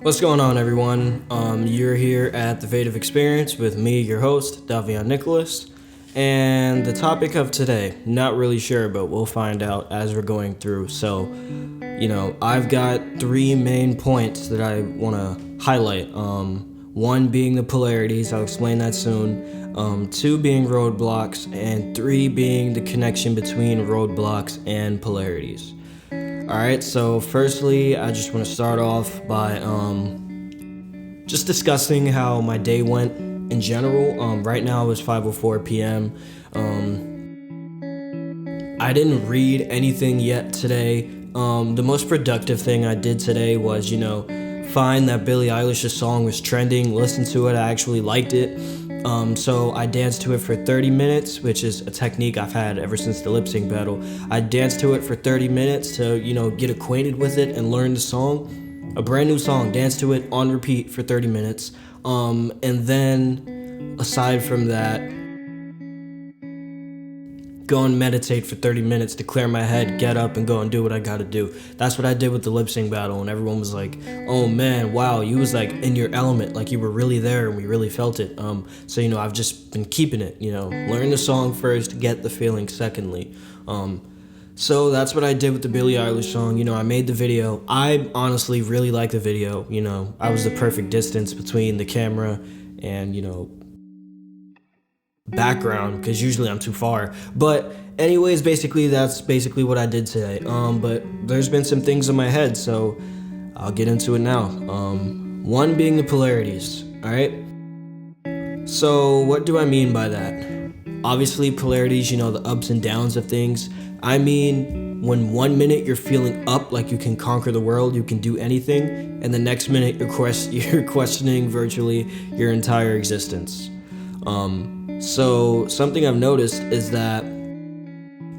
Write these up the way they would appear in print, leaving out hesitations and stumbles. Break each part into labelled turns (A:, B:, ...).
A: What's going on, everyone? You're here at the Vative experience with me, your host, diavion Nicolas. And the topic of today, not really sure, but we'll find out as we're going through. So, I've got three main points that I want to highlight. One being the polarities, I'll explain that soon. Two being roadblocks, and three being the connection between roadblocks and polarities. Alright, so firstly, I just want to start off by just discussing how my day went in general. Right now it's 5:04 p.m. I didn't read anything yet today. The most productive thing I did today was, find that Billie Eilish's song was trending, listen to it, I actually liked it. So I danced to it for 30 minutes, which is a technique I've had ever since the lip sync battle. I danced to it for 30 minutes to, get acquainted with it and learn the song. A brand new song, dance to it on repeat for 30 minutes. And then, aside from that, go and meditate for 30 minutes to clear my head, get up and go and do what I gotta do. That's what I did with the lip sync battle, and everyone was like, oh man, wow, you was like in your element, like you were really there and we really felt it. So I've just been keeping it, learn the song first, get the feeling secondly. So that's what I did with the Billie Eilish song. I made the video. I honestly really like the video. I was the perfect distance between the camera and, background, because usually I'm too far. But anyways, that's basically what I did today. But there's been some things in my head, so I'll get into it now. One being the polarities. Alright? So what do I mean by that? Obviously polarities, the ups and downs of things. I mean, when 1 minute you're feeling up like you can conquer the world, you can do anything, and the next minute you're questioning virtually your entire existence. So something I've noticed is that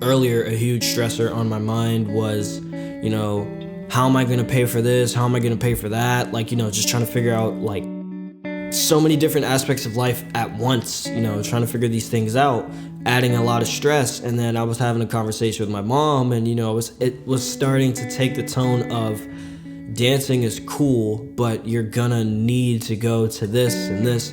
A: earlier a huge stressor on my mind was, how am I going to pay for this? How am I going to pay for that? Just trying to figure out so many different aspects of life at once, trying to figure these things out, adding a lot of stress. And then I was having a conversation with my mom, and, it was starting to take the tone of dancing is cool, but you're gonna need to go to this and this.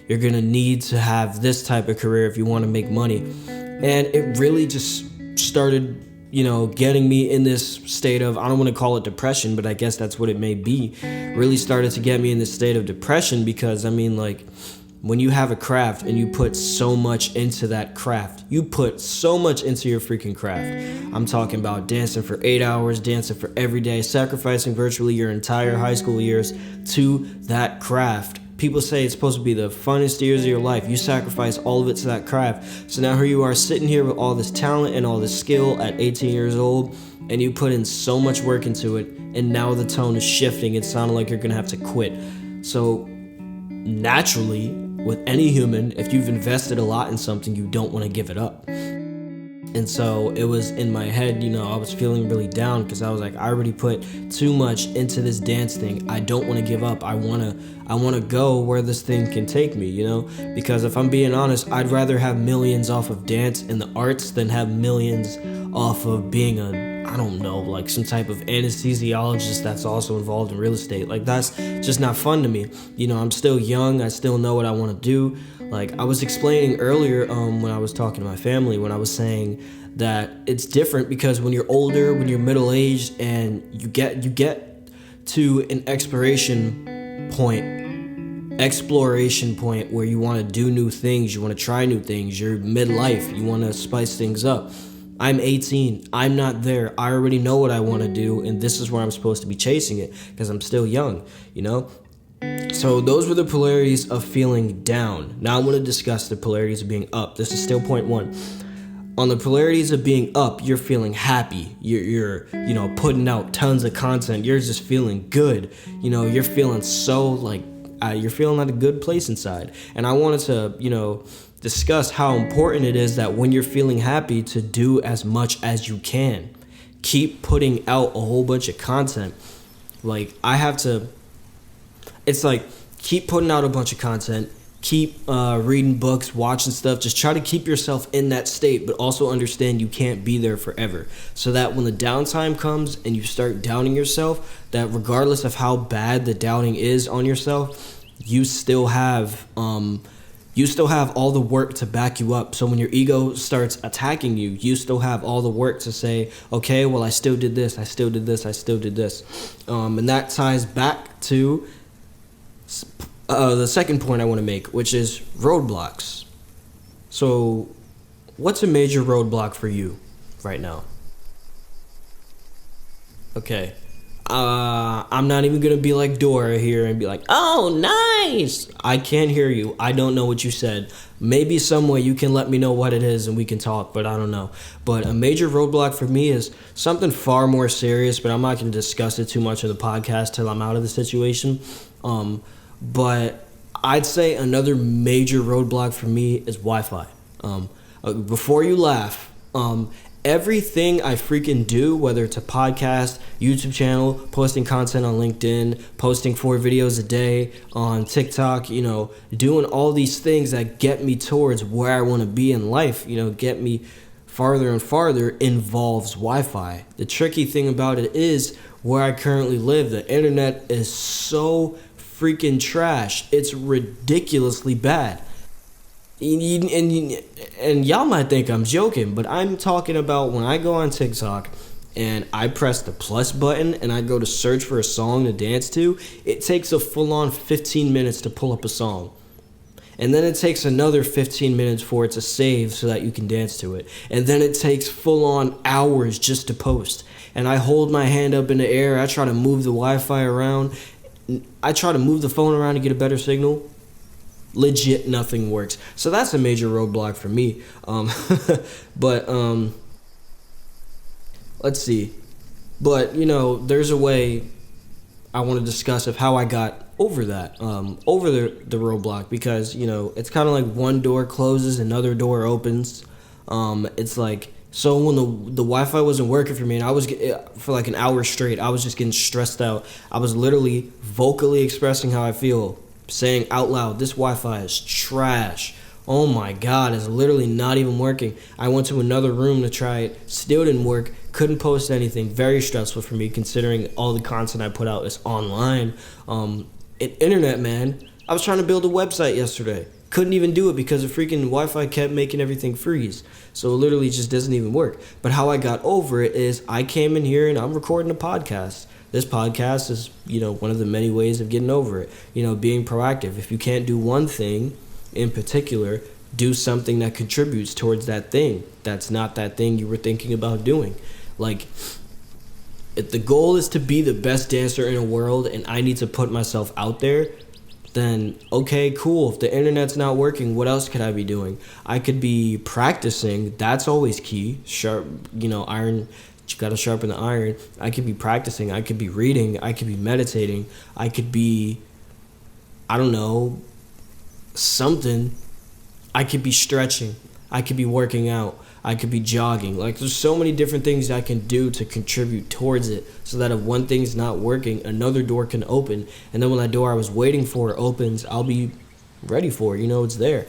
A: You're gonna need to have this type of career if you want to make money. And it really just started, getting me in this state of, I don't want to call it depression, but I guess that's what it may be. Really started to get me in this state of depression because, when you have a craft and you put so much into that craft, you put so much into your freaking craft. I'm talking about dancing for 8 hours, dancing for every day, sacrificing virtually your entire high school years to that craft. People say it's supposed to be the funnest years of your life. You sacrifice all of it to that craft. So now here you are sitting here with all this talent and all this skill at 18 years old, and you put in so much work into it, and now the tone is shifting. It sounded like you're gonna have to quit. So naturally, with any human, if you've invested a lot in something, you don't want to give it up. And so it was in my head, I was feeling really down because I was like, I already put too much into this dance thing. I don't want to give up. I want to go where this thing can take me, because if I'm being honest, I'd rather have millions off of dance and the arts than have millions off of being some type of anesthesiologist that's also involved in real estate. That's just not fun to me. I'm still young. I still know what I want to do. I was explaining earlier when I was talking to my family, when I was saying that it's different because when you're older, when you're middle-aged, and you get to an exploration point where you want to do new things, you want to try new things, you're midlife, you want to spice things up. I'm 18. I'm not there. I already know what I want to do, and this is where I'm supposed to be chasing it because I'm still young, So those were the polarities of feeling down. Now I want to discuss the polarities of being up. This is still point one. On the polarities of being up, you're feeling happy. You're putting out tons of content. You're just feeling good. You're feeling you're feeling at a good place inside. And I wanted to, discuss how important it is that when you're feeling happy to do as much as you can. Keep putting out a whole bunch of content. Keep putting out a bunch of content, keep reading books, watching stuff. Just try to keep yourself in that state, but also understand you can't be there forever. So that when the downtime comes and you start doubting yourself, that regardless of how bad the doubting is on yourself, you still have all the work to back you up. So when your ego starts attacking you, you still have all the work to say, okay, well, I still did this, I still did this, I still did this. And that ties back to the second point I want to make, which is roadblocks. So what's a major roadblock for you right now? Okay. I'm not even gonna be like Dora here and be like, oh, nice. I can't hear you. I don't know what you said. Maybe some way you can let me know what it is and we can talk, but I don't know. But a major roadblock for me is something far more serious, but I'm not gonna discuss it too much in the podcast till I'm out of the situation. But I'd say another major roadblock for me is Wi-Fi. Before you laugh, everything I freaking do, whether it's a podcast, YouTube channel, posting content on LinkedIn, posting 4 videos a day on TikTok, doing all these things that get me towards where I want to be in life, get me farther and farther, involves Wi-Fi. The tricky thing about it is where I currently live, the internet is so freaking trash. It's ridiculously bad. And y'all might think I'm joking, but I'm talking about when I go on TikTok and I press the plus button and I go to search for a song to dance to, it takes a full-on 15 minutes to pull up a song. And then it takes another 15 minutes for it to save so that you can dance to it. And then it takes full-on hours just to post. And I hold my hand up in the air, I try to move the Wi-Fi around, I try to move the phone around to get a better signal. Legit, nothing works. So that's a major roadblock for me. But let's see. But there's a way I want to discuss of how I got over that, over the roadblock, because it's kind of like one door closes, another door opens. It's like, so when the Wi-Fi wasn't working for me, and I was for like an hour straight, I was just getting stressed out. I was literally vocally expressing how I feel, saying out loud, this Wi-Fi is trash. Oh my God, it's literally not even working. I went to another room to try it, still didn't work, couldn't post anything. Very stressful for me considering all the content I put out is online. Internet, man. I was trying to build a website yesterday. Couldn't even do it because the freaking Wi-Fi kept making everything freeze. So it literally just doesn't even work. But how I got over it is I came in here and I'm recording a podcast. This podcast is, one of the many ways of getting over it. Being proactive. If you can't do one thing in particular, do something that contributes towards that thing. That's not that thing you were thinking about doing. Like, if the goal is to be the best dancer in the world and I need to put myself out there, then okay, cool. If the internet's not working, what else could I be doing? I could be practicing. That's always key. Iron. You gotta sharpen the iron. I could be practicing. I could be reading. I could be meditating. I could be, something. I could be stretching. I could be working out. I could be jogging. Like, there's so many different things I can do to contribute towards it, so that if one thing's not working, another door can open. And then when that door I was waiting for opens, I'll be ready for it. It's there.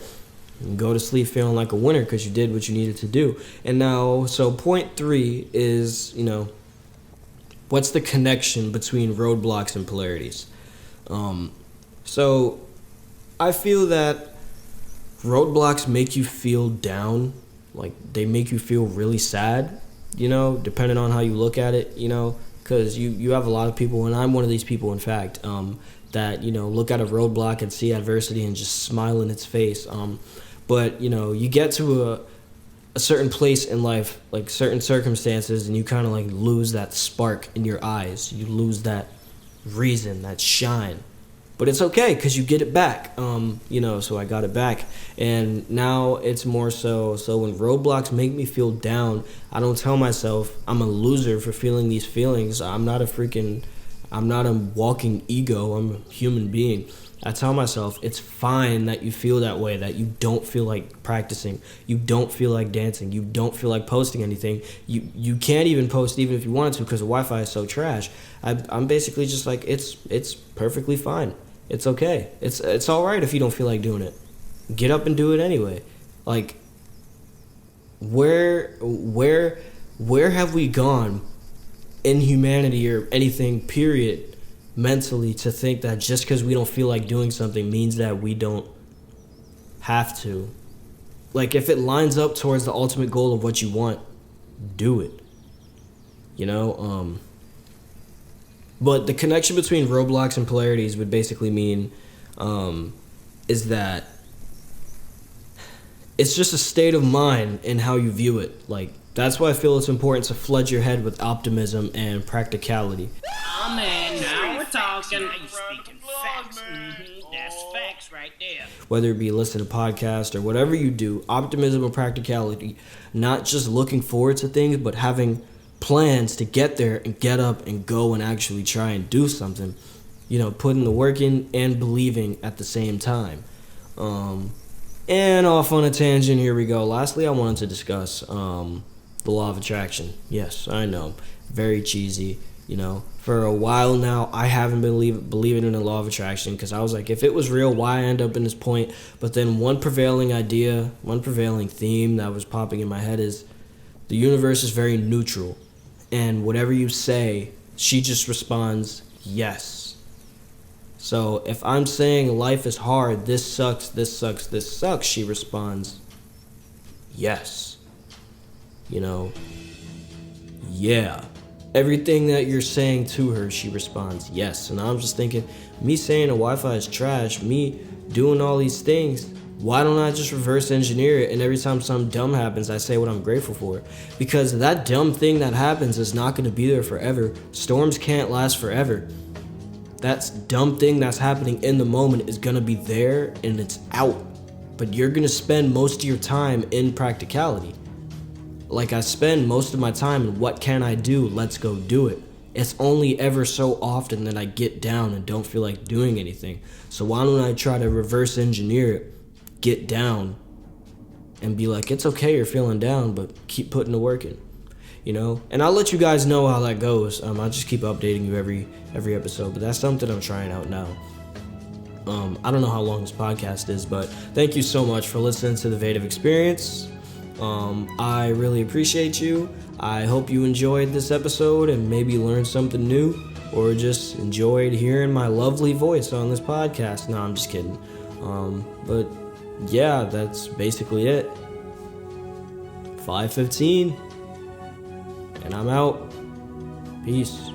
A: And go to sleep feeling like a winner because you did what you needed to do. And now, so point 3 is, what's the connection between roadblocks and polarities? So I feel that roadblocks make you feel down. Like, they make you feel really sad, depending on how you look at it, because you have a lot of people, and I'm one of these people, in fact, that, look at a roadblock and see adversity and just smile in its face. But, you get to a certain place in life, like certain circumstances, and you kind of like lose that spark in your eyes. You lose that reason, that shine. But it's okay because you get it back. So I got it back. And now it's more so when roadblocks make me feel down, I don't tell myself I'm a loser for feeling these feelings. I'm not a walking ego. I'm a human being. I tell myself it's fine that you feel that way, that you don't feel like practicing, you don't feel like dancing, you don't feel like posting anything. You can't even post even if you wanted to because the Wi-Fi is so trash. I'm basically just like, it's perfectly fine. It's okay. It's all right if you don't feel like doing it. get up and do it anyway. Like, where have we gone in humanity or anything, period, mentally, to think that just because we don't feel like doing something means that we don't have to? Like, if it lines up towards the ultimate goal of what you want, do it. You know? But the connection between Roblox and Polarities would basically mean is that it's just a state of mind in how you view it. Like, that's why I feel it's important to flood your head with optimism and practicality.
B: Oh man, now we're talking. Now you're speaking facts. That's facts right there.
A: Whether it be listen to podcasts or whatever you do, optimism and practicality, not just looking forward to things, but having plans to get there and get up and go and actually try and do something. You know, putting the work in and believing at the same time. And off on a tangent, here we go. Lastly, I wanted to discuss the law of attraction. Yes, I know, very cheesy. You know, for a while now, I haven't been believing in the law of attraction because I was like, if it was real, why end up in this point? But then one prevailing idea, one prevailing theme that was popping in my head is the universe is very neutral. And whatever you say, she just responds, yes. So if I'm saying life is hard, this sucks, this sucks, this sucks, she responds, yes. You know, yeah. Everything that you're saying to her, she responds, yes. And I'm just thinking, me saying the Wi-Fi is trash, me doing all these things, why don't I just reverse engineer it? And every time something dumb happens, I say what I'm grateful for. Because that dumb thing that happens is not going to be there forever. Storms can't last forever. That dumb thing that's happening in the moment is going to be there and it's out. But you're going to spend most of your time in practicality. Like, I spend most of my time in what can I do? Let's go do it. It's only ever so often that I get down and don't feel like doing anything. So why don't I try to reverse engineer it, get down, and be like, it's okay you're feeling down, but keep putting the work in. You know, and I'll let you guys know how that goes. I'll just keep updating you every episode, but that's something I'm trying out now. I don't know how long this podcast is, but thank you so much for listening to the Vative Experience. I really appreciate you. I hope you enjoyed this episode and maybe learned something new, or just enjoyed hearing my lovely voice on this podcast. No, I'm just kidding. But yeah, that's basically it. 5:15. And I'm out. Peace.